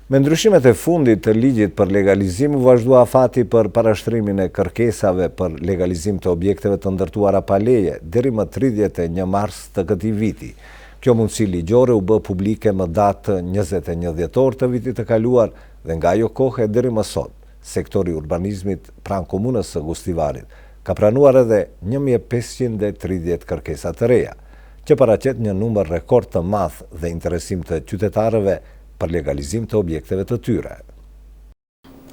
Me ndryshimet e fundit të ligjit për legalizim, vazhdua afati për parashtrimin e kërkesave për legalizim të objekteve të ndërtuara pa leje deri më 31 mars të këtij viti. Kjo mundësi ligjore u bë publike më datë 21 dhjetor të vitit të kaluar dhe nga ajo kohë deri më sot, sektori urbanizmit pranë komunës së Gustivarit ka pranuar edhe 1530 kërkesa të reja, që paraqet një numër rekord të madh dhe interesim të qytetarëve për legalizim të objekteve të tyre.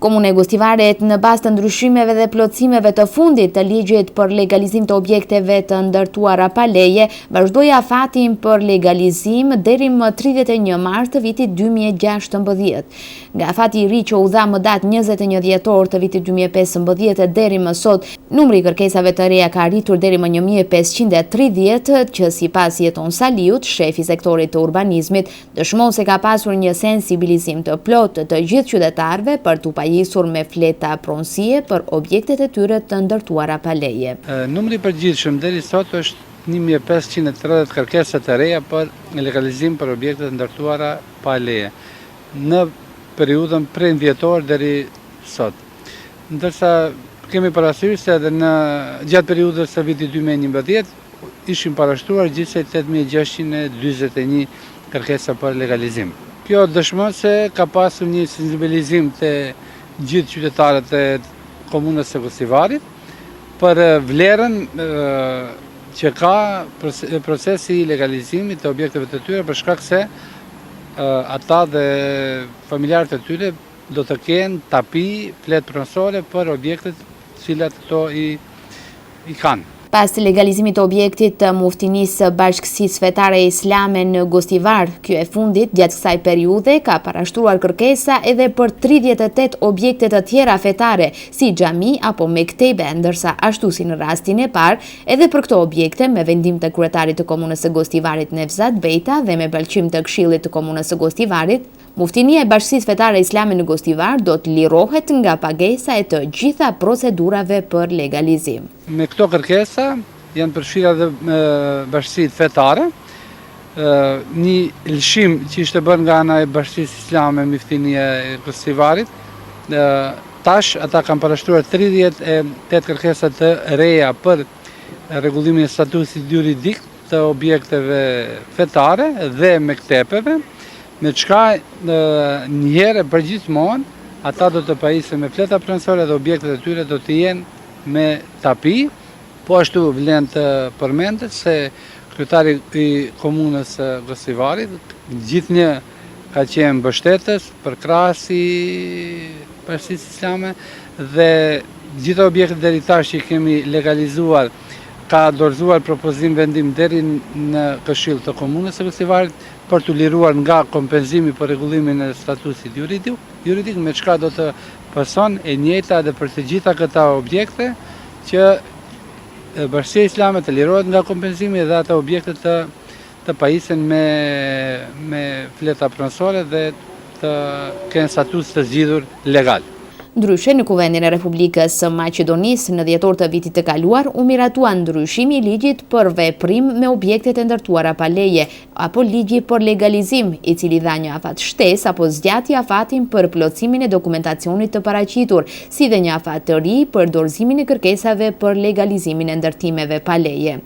Komuna e Gustivarit, në bazë të ndryshimeve dhe plotësimeve të fundit të ligjit për legalizim të objekteve të ndërtuara pa leje, vazhdoi afatin për legalizim deri më 31 mars të vitit 2016. Nga afati i ri që u dha më datë 21 dhjetor të vitit 2015 deri më sot, numri i kërkesave të reja ka arritur deri më 1530, që sipas Jeton Saliut, shefi i sektorit të urbanizmit, dëshmon se ka pasur një sensibilizim të plotë të gjithë qytetarëve për t'u pajisur me fleta pronësie për objektet e tyre të ndërtuara pa leje. Numri i përgjithshëm deri sot është 1530 kërkesa të reja për legalizim për objektet të ndërtuara pa leje në periudhën prej dhjetor deri sot. Ndërsa kemi parasysh se edhe në gjatë periudhës së vitit 2011 ishin parashtruar gjithsej 8641 kërkesa për legalizim. Kjo dëshmon se ka pasur një sensibilizim të gjithë qytetarët e komunës së Gustivarit për vlerën që ka procesi i legalizimit të objekteve të tyre, për shkak se ata dhe familjarët e tyre do të kenë tapi, fletë pronësore për objektet cilat këto i kanë. Pas të legalizimit të objektit të muftinisë Bashkësisë Fetare Islame në Gustivar, kjo e fundit gjatë kësaj periudhe ka parashtruar kërkesa edhe për 38 objekte të tjera fetare, si xhami apo mektebe, ndërsa ashtu si në rastin e parë, edhe për këto objekte me vendim të kryetarit të komunës së Gustivarit Nevzat Bejta dhe me pëlqim të Këshillit të komunës së Gustivarit, Muftinia e Bashkësisë Fetare Islame në Gustivar do të lirohet nga pagesa e të gjitha procedurave për legalizim. Me këto kërkesa janë përfshira dhe bashkësitë fetare, një lëshim që ishte bërë nga ana e Bashkësisë Islame Muftinia e Gustivarit, tash ata kanë parashtruar 38 kërkesa të reja për rregullimin e statusit juridik të objekteve fetare dhe mektepeve, me çka njëherë përgjithmonë ata do të pajisen me fleta pronësore dhe objektet e tyre do të jenë me tapi. Po ashtu vlen të përmendet se kryetari i komunës së Gustivarit gjithnjë ka qenë mbështetës për krahasi Bashkësisë Islame dhe gjitha objektet deri tash që kemi legalizuar ka dorëzuar propozim vendim deri në Këshill të komunës së Gustivarit për të liruar nga kompenzimi për rregullimin e statusit juridik, me çka do të pason e njëjta edhe për të gjitha këta objekte që Bashkësia Islame të lirohet nga kompenzimi dhe ata objekte të pajisen me fleta pronësore dhe të kenë status të zgjidhur legal. Ndryshe, në Kuvendin e Republikës së Maqedonisë në dhjetor të vitit të kaluar u miratua ndryshimi i ligjit për veprim me objektet e ndërtuara pa leje, apo ligji për legalizim, i cili dha një afat shtesë apo zgjati afatin për plotësimin e dokumentacionit të paraqitur, si dhe një afat të ri për dorëzimin e kërkesave për legalizimin e ndërtimeve pa leje.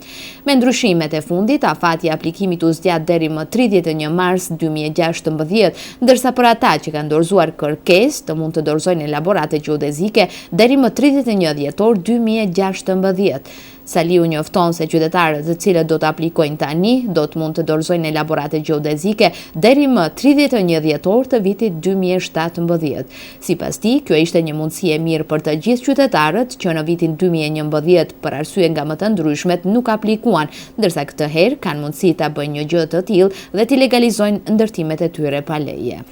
Me ndryshimet e fundit, afati i aplikimit u zgjat deri më 31 mars 2016, ndërsa për ata që kanë dorëzuar kërkesë të mund të dorëzojnë elaborate gjeodezike deri më 31 dhjetor 2016. Saliu njofton se qytetarët të cilët do të aplikojnë tani do të mund të dorëzojnë elaborate gjeodezike deri më 31 dhjetor të vitit 2017. Sipas tij, kjo ishte një mundësi e mirë për të gjithë qytetarët që në vitin 2011 për arsye nga më të ndryshmet nuk aplikuan, ndërsa këtë herë kanë mundësi ta bëjnë një gjë të tillë dhe t'i legalizojnë ndërtimet e tyre pa leje.